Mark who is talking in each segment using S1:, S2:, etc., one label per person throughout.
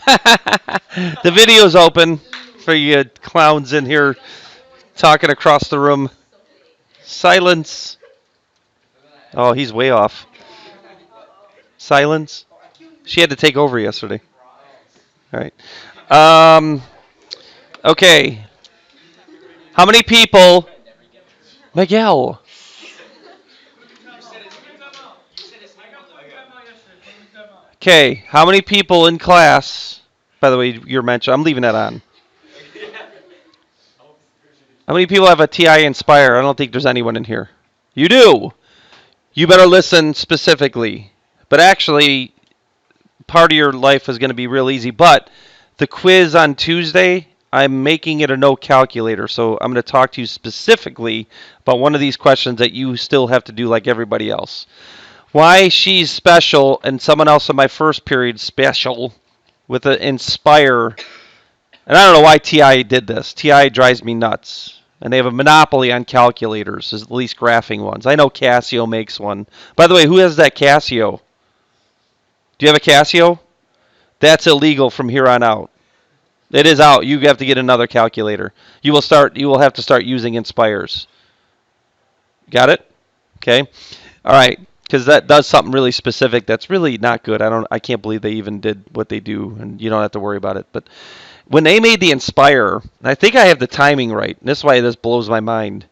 S1: The video's open for you clowns in here talking across the room. Silence. Oh, he's way off. Silence. She had to take over yesterday. All right. Um. Okay. How many people? Miguel. Okay. How many people in class? By the way, you're mentioned. I'm leaving that on. How many people have a TI Inspire? I don't think there's anyone in here. You do. You better listen specifically. But actually, part of your life is going to be real easy. But the quiz on Tuesday, I'm making it a no calculator. So I'm going to talk to you specifically about one of these questions that you still have to do like everybody else. Why she's special and someone else in my first period special with an Inspire. And I don't know why TI did this. TI drives me nuts. And they have a monopoly on calculators, at least graphing ones. I know Casio makes one. By the way, who has that Casio? Do you have a Casio? That's illegal from here on out. It is out. You have to get another calculator. You will start. You will have to start using Inspires. Got it? Okay. All right. Because that does something really specific. That's really not good. I can't believe they even did what they do, and you don't have to worry about it. But when they made the Inspire, I think I have the timing right. And this is why this blows my mind.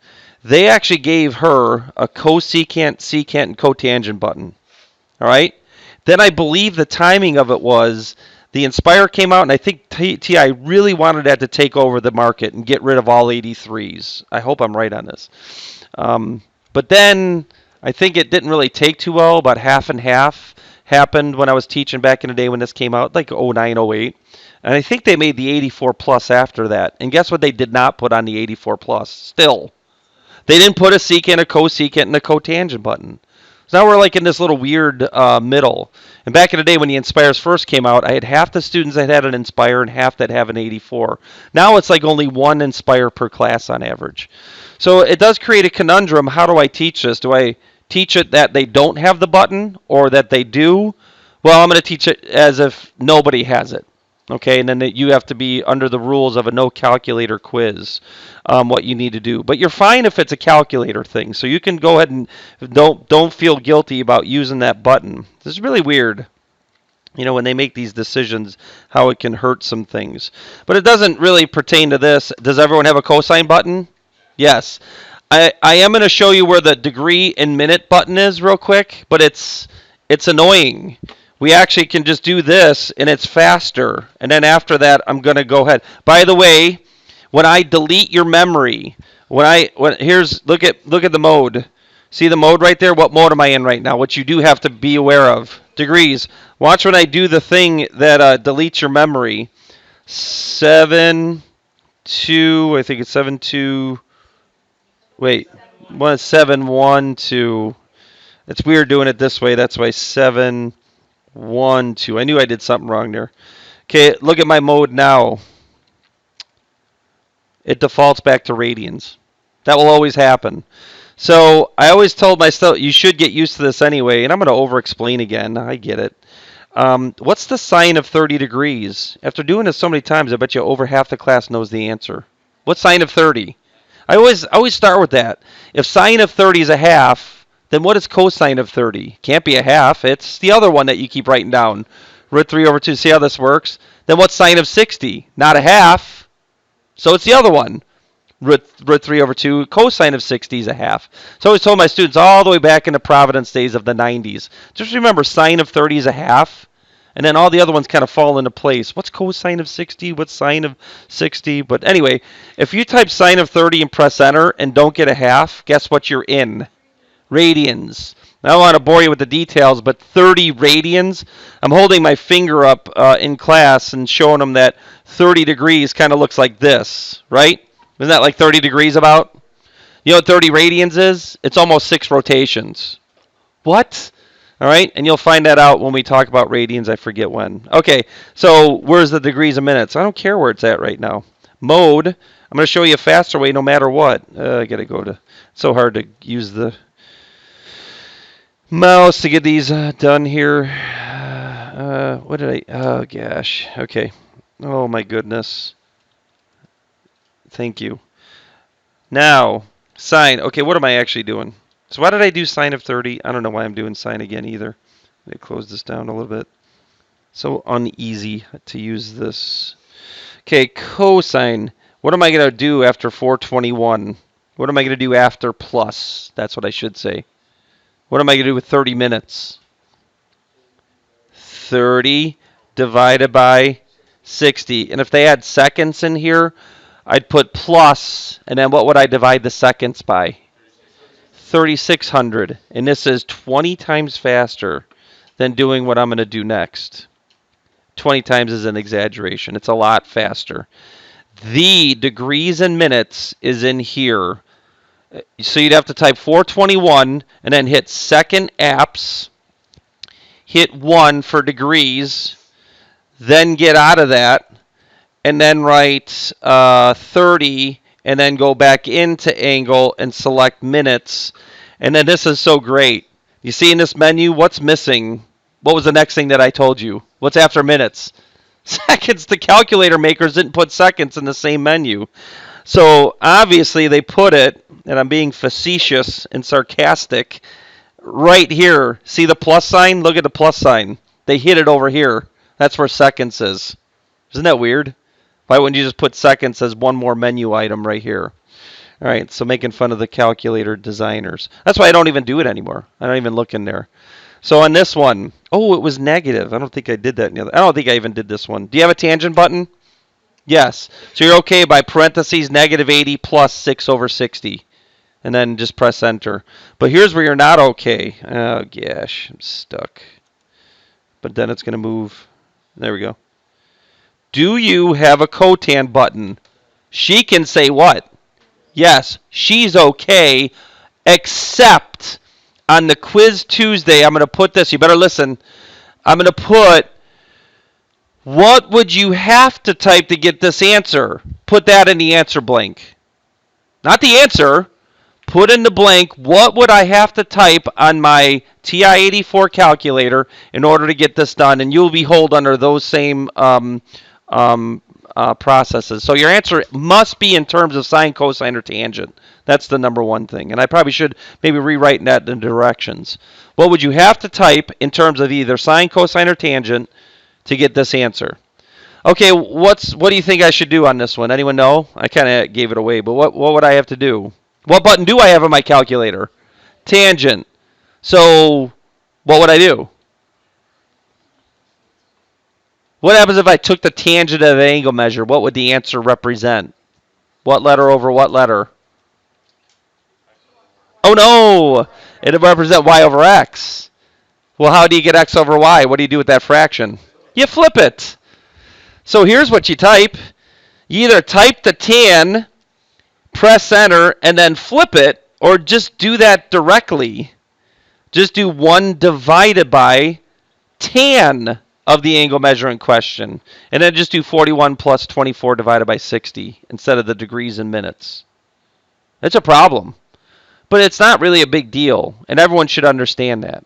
S1: They actually gave her a cosecant, secant, and cotangent button. All right. Then I believe the timing of it was the Inspire came out, and I think TI really wanted that to take over the market and get rid of all 83s. I hope I'm right on this. But then I think it didn't really take too well. About half and half happened when I was teaching back in the day when this came out, like 09, 08. And I think they made the 84 plus after that. And guess what they did not put on the 84 plus? Still. They didn't put a secant, a cosecant, and a cotangent button. So now we're like in this little weird middle. And back in the day when the Inspires first came out, I had half the students that had an Inspire and half that have an 84. Now it's like only one Inspire per class on average. So it does create a conundrum. How do I teach this? Do I teach it that they don't have the button or that they do? Well, I'm going to teach it as if nobody has it. Okay, and then you have to be under the rules of a no calculator quiz, what you need to do. But you're fine if it's a calculator thing, so you can go ahead and don't feel guilty about using that button. This is really weird, when they make these decisions, how it can hurt some things. But it doesn't really pertain to this. Does everyone have a cosine button? Yes. I am going to show you where the degree and minute button is real quick, but it's annoying. We actually can just do this, and it's faster. And then after that, I'm going to go ahead. By the way, when I delete your memory, here's look at the mode. See the mode right there? What mode am I in right now? What you do have to be aware of. Degrees. Watch when I do the thing that deletes your memory. 7, 2, I think it's 7, 2. Wait, 7, 1, 2. It's weird doing it this way. That's why 7, 1, 2. I knew I did something wrong there. Okay, look at my mode now. It defaults back to radians. That will always happen. So I always told myself you should get used to this anyway, and I'm going to over-explain again. I get it. What's the sine of 30 degrees? After doing this so many times, I bet you over half the class knows the answer. What's sine of 30? I always start with that. If sine of 30 is a half, then what is cosine of 30? Can't be a half. It's the other one that you keep writing down. Root 3 over 2. See how this works? Then what's sine of 60? Not a half. So it's the other one. Root 3 over 2. Cosine of 60 is a half. So I always told my students all the way back in the Providence days of the 90s. Just remember, sine of 30 is a half. And then all the other ones kind of fall into place. What's cosine of 60? What's sine of 60? But anyway, if you type sine of 30 and press enter and don't get a half, guess what you're in? Radians. I don't want to bore you with the details, but 30 radians. I'm holding my finger up in class and showing them that 30 degrees kind of looks like this, right? Isn't that like 30 degrees about? You know what 30 radians is? It's almost 6 rotations. What? All right, and you'll find that out when we talk about radians. I forget when. Okay, so where's the degrees and minutes? I don't care where it's at right now. Mode. I'm going to show you a faster way no matter what. I got to go to... It's so hard to use the mouse to get these done here. What did I? Oh gosh. Okay. Oh my goodness. Thank you. Now, sine. Okay, what am I actually doing? So why did I do sine of 30? I don't know why I'm doing sine again either. Let me close this down a little bit. So uneasy to use this. Okay, cosine. What am I going to do after 421? What am I going to do after plus? That's what I should say. What am I going to do with 30 minutes? 30 divided by 60. And if they had seconds in here, I'd put plus, and then what would I divide the seconds by? 3,600. And this is 20 times faster than doing what I'm going to do next. 20 times is an exaggeration. It's a lot faster. The degrees and minutes is in here. So you'd have to type 421 and then hit second apps, hit 1 for degrees, then get out of that, and then write 30, and then go back into angle and select minutes. And then this is so great. You see in this menu, what's missing? What was the next thing that I told you? What's after minutes? Seconds. The calculator makers didn't put seconds in the same menu. So obviously they put it, and I'm being facetious and sarcastic, right here. See the plus sign? Look at the plus sign. They hit it over here. That's where seconds is. Isn't that weird? Why wouldn't you just put seconds as one more menu item right here? All right, so making fun of the calculator designers. That's why I don't even do it anymore. I don't even look in there. So on this one, oh, it was negative. I don't think I did that in the other. I don't think I even did this one. Do you have a tangent button? Yes. So you're okay by parentheses negative 80 plus 6 over 60. And then just press enter. But here's where you're not okay. Oh, gosh, I'm stuck. But then it's going to move. There we go. Do you have a cotan button? She can say what? Yes, she's okay, except on the quiz Tuesday, I'm going to put this. You better listen. I'm going to put, what would you have to type to get this answer? Put that in the answer blank. Not the answer. Put in the blank, what would I have to type on my TI-84 calculator in order to get this done? And you'll be held under those same processes. So your answer must be in terms of sine, cosine, or tangent. That's the number one thing. And I probably should maybe rewrite that in directions. What would you have to type in terms of either sine, cosine, or tangent to get this answer? Okay, what do you think I should do on this one? Anyone know? I kind of gave it away, but what would I have to do? What button do I have on my calculator? Tangent. So what would I do? What happens if I took the tangent of the angle measure? What would the answer represent? What letter over what letter? Oh no! It would represent y over x. Well, how do you get x over y? What do you do with that fraction? You flip it. So here's what you type. You either type the tan, press enter, and then flip it, or just do that directly. Just do 1 divided by tan of the angle measure in question. And then just do 41 plus 24 divided by 60 instead of the degrees and minutes. It's a problem. But it's not really a big deal, and everyone should understand that.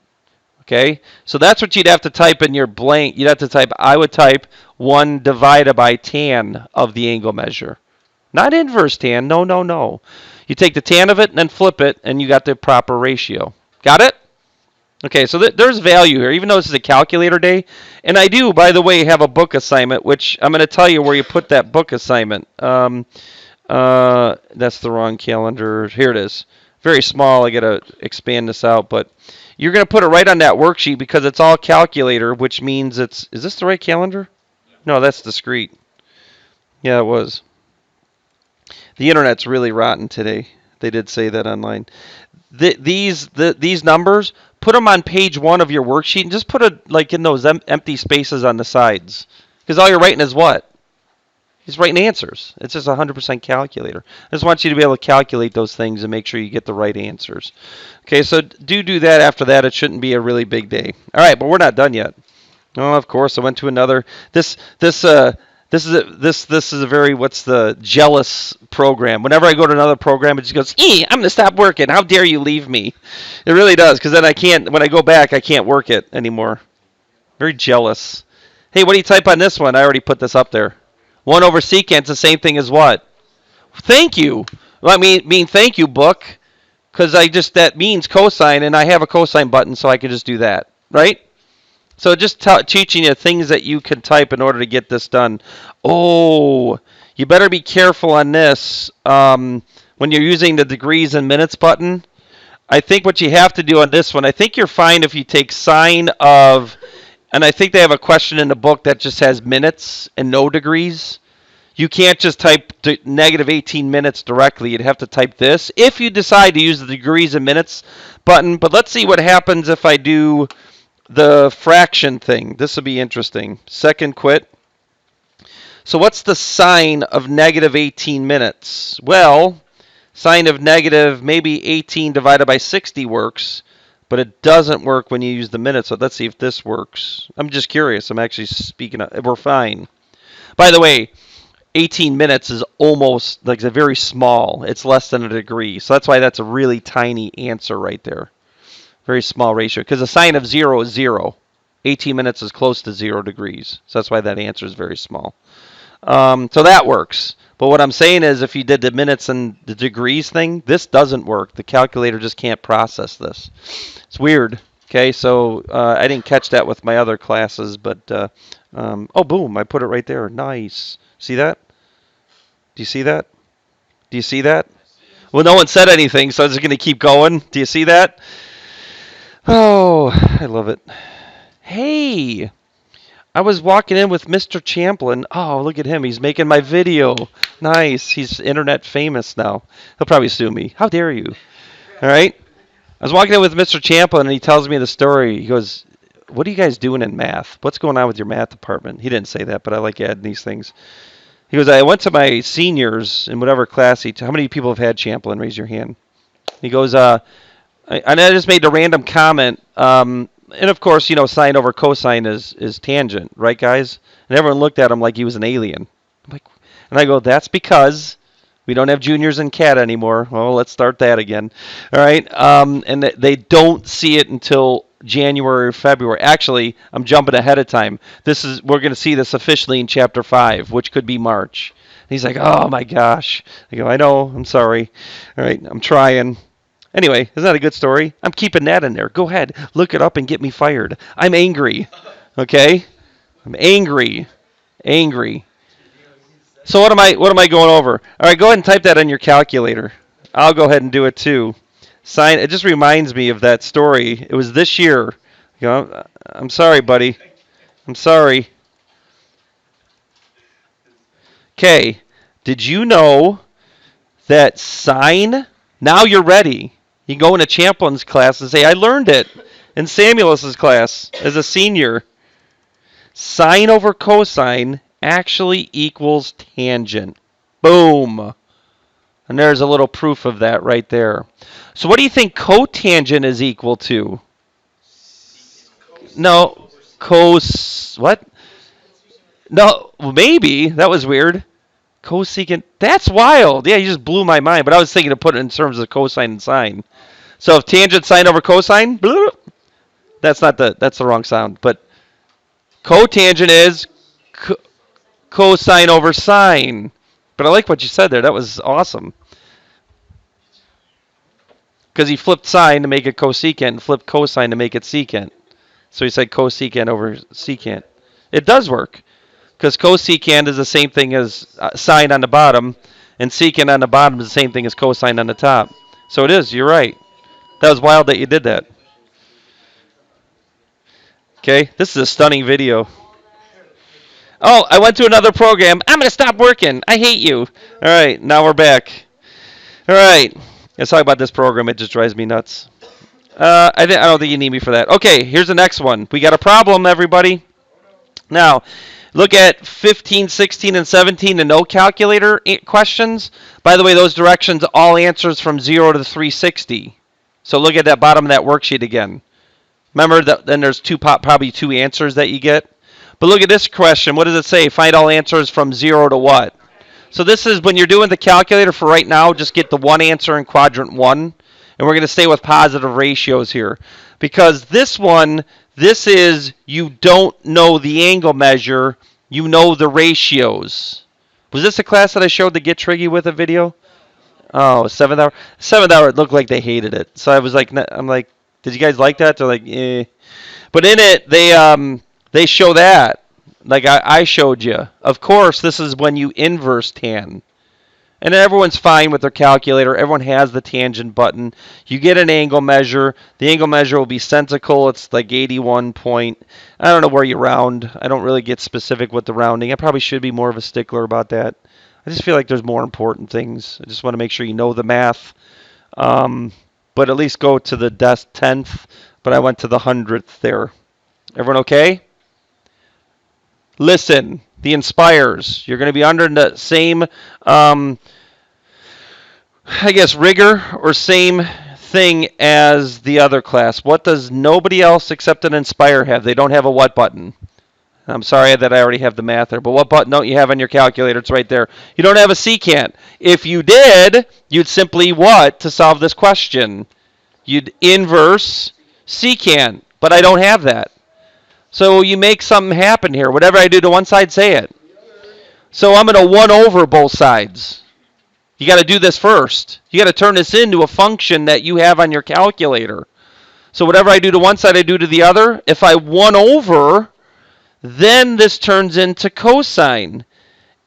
S1: Okay? So that's what you'd have to type in your blank. You'd have to type, I would type 1 divided by tan of the angle measure. Not inverse tan. No, no, no. You take the tan of it and then flip it, and you got the proper ratio. Got it? Okay, so there's value here, even though this is a calculator day. And I do, by the way, have a book assignment, which I'm going to tell you where you put that book assignment. That's the wrong calendar. Here it is. Very small. I got to expand this out, but you're going to put it right on that worksheet because it's all calculator, which means it's... Is this the right calendar? No, that's discrete. Yeah, it was. The internet's really rotten today. They did say that online. These numbers, put them on page 1 of your worksheet and just put it like in those empty spaces on the sides. Because all you're writing is what? He's writing answers. It's just a 100% calculator. I just want you to be able to calculate those things and make sure you get the right answers. Okay, so do that after that. It shouldn't be a really big day. All right, but we're not done yet. Oh, of course, I went to another. This is a very jealous program. Whenever I go to another program, it just goes, I'm going to stop working. How dare you leave me? It really does, because then when I go back, I can't work it anymore. Very jealous. Hey, what do you type on this one? I already put this up there. 1 over secant's the same thing as what? Thank you. Well, I mean thank you, book, because that means cosine, and I have a cosine button, so I can just do that, right? So just teaching you things that you can type in order to get this done. Oh, you better be careful on this when you're using the degrees and minutes button. I think what you have to do on this one, I think you're fine if you take sine of, and I think they have a question in the book that just has minutes and no degrees. You can't just type negative 18 minutes directly. You'd have to type this if you decide to use the degrees and minutes button. But let's see what happens if I do the fraction thing. This will be interesting. Second quit. So what's the sine of negative 18 minutes? Well, sine of negative maybe 18 divided by 60 works, but it doesn't work when you use the minutes. So let's see if this works. I'm just curious. I'm actually speaking. We're fine. By the way, 18 minutes is almost like very small. It's less than a degree. So that's why that's a really tiny answer right there. Very small ratio. Because the sine of 0 is 0. 18 minutes is close to 0 degrees. So that's why that answer is very small. So that works. But what I'm saying is if you did the minutes and the degrees thing, this doesn't work. The calculator just can't process this. It's weird. Okay, so I didn't catch that with my other classes, but oh, boom, I put it right there. Nice. See that? Do you see that? Do you see that? Well, no one said anything, so I'm just going to keep going. Do you see that? Oh, I love it. Hey, I was walking in with Mr. Champlin. Oh, look at him. He's making my video. Nice. He's internet famous now. He'll probably sue me. How dare you? All right. I was walking in with Mr. Champlin, and he tells me the story. He goes, what are you guys doing in math? What's going on with your math department? He didn't say that, but I like adding these things. He goes, I went to my seniors in whatever class. How many people have had Champlin? Raise your hand. He goes, and I just made a random comment. And of course, sine over cosine is tangent, right, guys? And everyone looked at him like he was an alien. And I go, that's because we don't have juniors in CAT anymore. Well, let's start that again. All right. And they don't see it until January or February. Actually, I'm jumping ahead of time. We're going to see this officially in Chapter 5, which could be March. And he's like, oh my gosh. I go, I know. I'm sorry. All right. I'm trying. Anyway, isn't that a good story? I'm keeping that in there. Go ahead. Look it up and get me fired. I'm angry. Okay? I'm angry. Angry. So what am I going over? All right, go ahead and type that on your calculator. I'll go ahead and do it too. It just reminds me of that story. It was this year. I'm sorry, buddy. I'm sorry. Okay. Did you know that sine? Now you're ready. You can go into Champlin's class and say, I learned it in Samuelis's class as a senior. Sine over cosine actually equals tangent. Boom. And there's a little proof of that right there. So what do you think cotangent is equal to? No, what? No, maybe. That was weird. Cosecant. That's wild. Yeah, you just blew my mind. But I was thinking to put it in terms of cosine and sine. So if tangent sine over cosine, that's the wrong sound. But cotangent is cosine over sine. But I like what you said there. That was awesome. Because he flipped sine to make it cosecant and flipped cosine to make it secant. So he said cosecant over secant. It does work. Because cosecant is the same thing as sine on the bottom, and secant on the bottom is the same thing as cosine on the top. So it is. You're right. That was wild that you did that. Okay, this is a stunning video. Oh, I went to another program. I'm going to stop working. I hate you. All right, now we're back. All right, let's talk about this program. It just drives me nuts. I don't think you need me for that. Okay, here's the next one. We got a problem, everybody. Now, look at 15, 16, and 17, the no calculator questions. By the way, those directions, all answers from 0 to 360. So look at that bottom of that worksheet again. Remember that then there's probably two answers that you get. But look at this question. What does it say? Find all answers from 0 to what? So this is when you're doing the calculator for right now, just get the one answer in quadrant 1. And we're going to stay with positive ratios here. Because this one, This is you don't know the angle measure, you know the ratios. Was this a class that I showed the Get Triggy with a video? Oh, seventh hour. Seventh hour, it looked like they hated it. So I was like, I'm like, did you guys like that? They're like, eh. But in it, they show that, like I showed you. Of course, this is when you inverse tan. And everyone's fine with their calculator. Everyone has the tangent button. You get an angle measure. The angle measure will be centical. It's like 81 point. I don't know where you round. I don't really get specific with the rounding. I probably should be more of a stickler about that. I just feel like there's more important things. I just want to make sure you know the math. But at least go to the tenth. But I went to the hundredth there. Everyone okay? Listen, the inspires. You're going to be under the same, I guess, rigor or same thing as the other class. What does nobody else except an inspire have? They don't have a what button. I'm sorry that I already have the math there, but what button don't you have on your calculator? It's right there. You don't have a secant. If you did, you'd simply what to solve this question? You'd inverse secant, but I don't have that. So you make something happen here. Whatever I do to one side, say it. So I'm going to 1 over both sides. You got to do this first. You got to turn this into a function that you have on your calculator. So whatever I do to one side, I do to the other. If I 1 over, then this turns into cosine.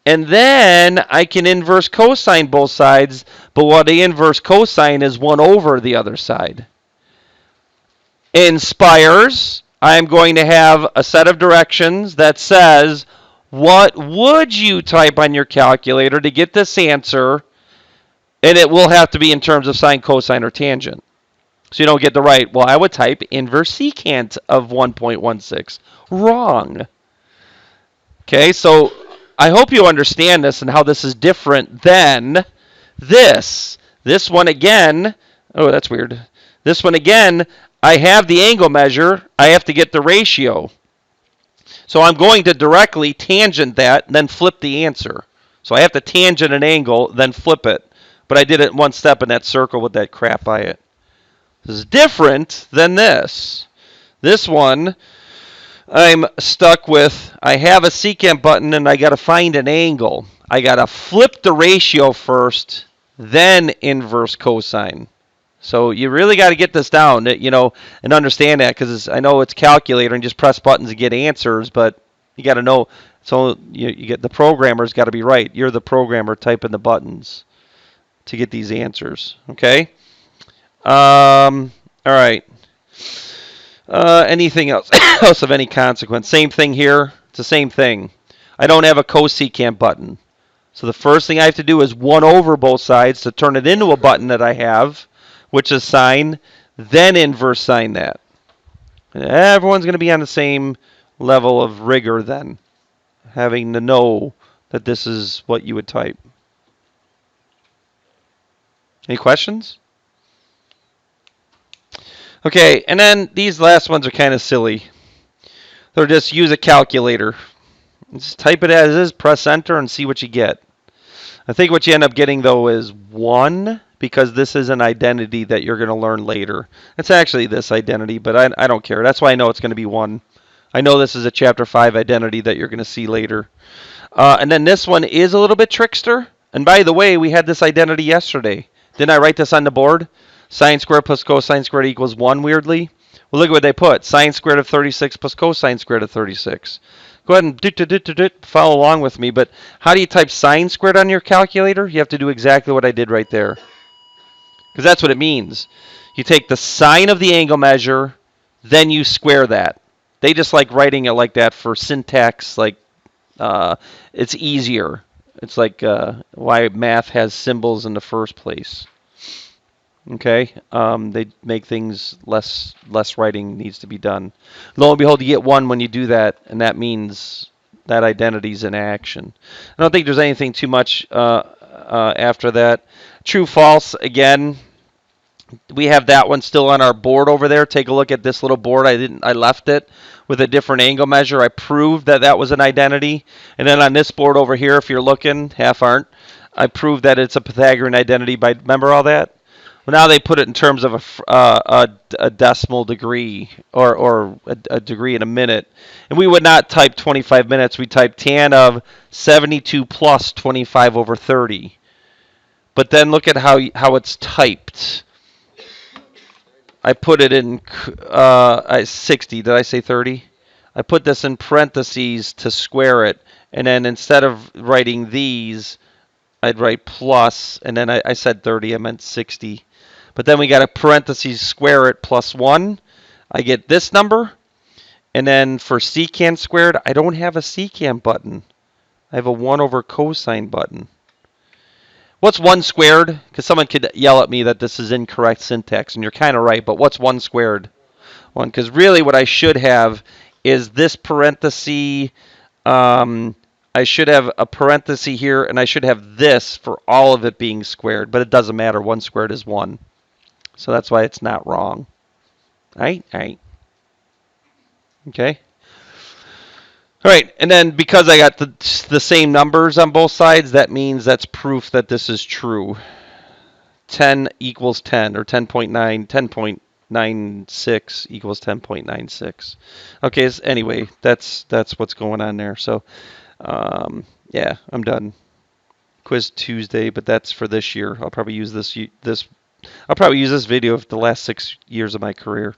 S1: And then I can inverse cosine both sides, but what I inverse cosine is 1 over the other side. Inspires, I'm going to have a set of directions that says, what would you type on your calculator to get this answer? And it will have to be in terms of sine, cosine, or tangent. So you don't get the right. Well, I would type inverse secant of 1.16. Wrong. Okay, so I hope you understand this and how this is different than this. This one again, oh, that's weird. This one again, I have the angle measure. I have to get the ratio. So I'm going to directly tangent that, then flip the answer. So I have to tangent an angle, then flip it. But I did it in one step in that circle with that crap by it. This is different than this. This one, I'm stuck with, I have a secant button and I got to find an angle. I got to flip the ratio first, then inverse cosine. So you really got to get this down, and understand that, because I know it's calculator and just press buttons and get answers, but you got to know. So you get the programmer's got to be right. You're the programmer typing the buttons to get these answers. Okay. All right. Anything else? else of any consequence? Same thing here. It's the same thing. I don't have a cosecant button. So the first thing I have to do is 1 over both sides to turn it into a button that I have, which is sine, then inverse sine that. And everyone's going to be on the same level of rigor then, having to know that this is what you would type. Any questions? Okay, and then these last ones are kind of silly. They're just use a calculator. Just type it as is, press enter, and see what you get. I think what you end up getting, though, is 1, because this is an identity that you're going to learn later. It's actually this identity, but I don't care. That's why I know it's going to be 1. I know this is a Chapter 5 identity that you're going to see later. And then this one is a little bit trickster. And by the way, we had this identity yesterday. Didn't I write this on the board? Sine squared plus cosine squared equals 1, weirdly. Well, look at what they put. Sine squared of 36 plus cosine squared of 36. Go ahead and follow along with me. But how do you type sine squared on your calculator? You have to do exactly what I did right there. Because that's what it means. You take the sine of the angle measure, then you square that. They just like writing it like that for syntax. Like it's easier. It's like why math has symbols in the first place. Okay, they make things less writing needs to be done. Lo and behold, you get 1 when you do that, and that means that identity's in action. I don't think there's anything too much after that. True, false, again, we have that one still on our board over there. Take a look at this little board. I left it with a different angle measure. I proved that that was an identity. And then on this board over here, if you're looking, half aren't, I proved that it's a Pythagorean identity by, remember all that? Well, now they put it in terms of a decimal degree or a degree in a minute. And we would not type 25 minutes. We type tan of 72 plus 25 over 30. But then look at how it's typed. I put it in 60. Did I say 30? I put this in parentheses to square it. And then instead of writing these, I'd write plus, and then I said 30, I meant 60. But then we got a parentheses square it plus 1. I get this number. And then for secant squared, I don't have a secant button. I have a 1 over cosine button. What's 1 squared? Because someone could yell at me that this is incorrect syntax, and you're kind of right, but what's 1 squared? 1, because really what I should have is this parenthesis. I should have a parenthesis here, and I should have this for all of it being squared, but it doesn't matter. 1 squared is 1. So that's why it's not wrong. All right. Okay. All right, and then because I got the same numbers on both sides, that means that's proof that this is true. 10 equals 10, or 10.9, 10.96 equals 10.96. Okay, so anyway, that's what's going on there. So, yeah, I'm done. Quiz Tuesday, but that's for this year. I'll probably use this. I'll probably use this video for the last 6 years of my career.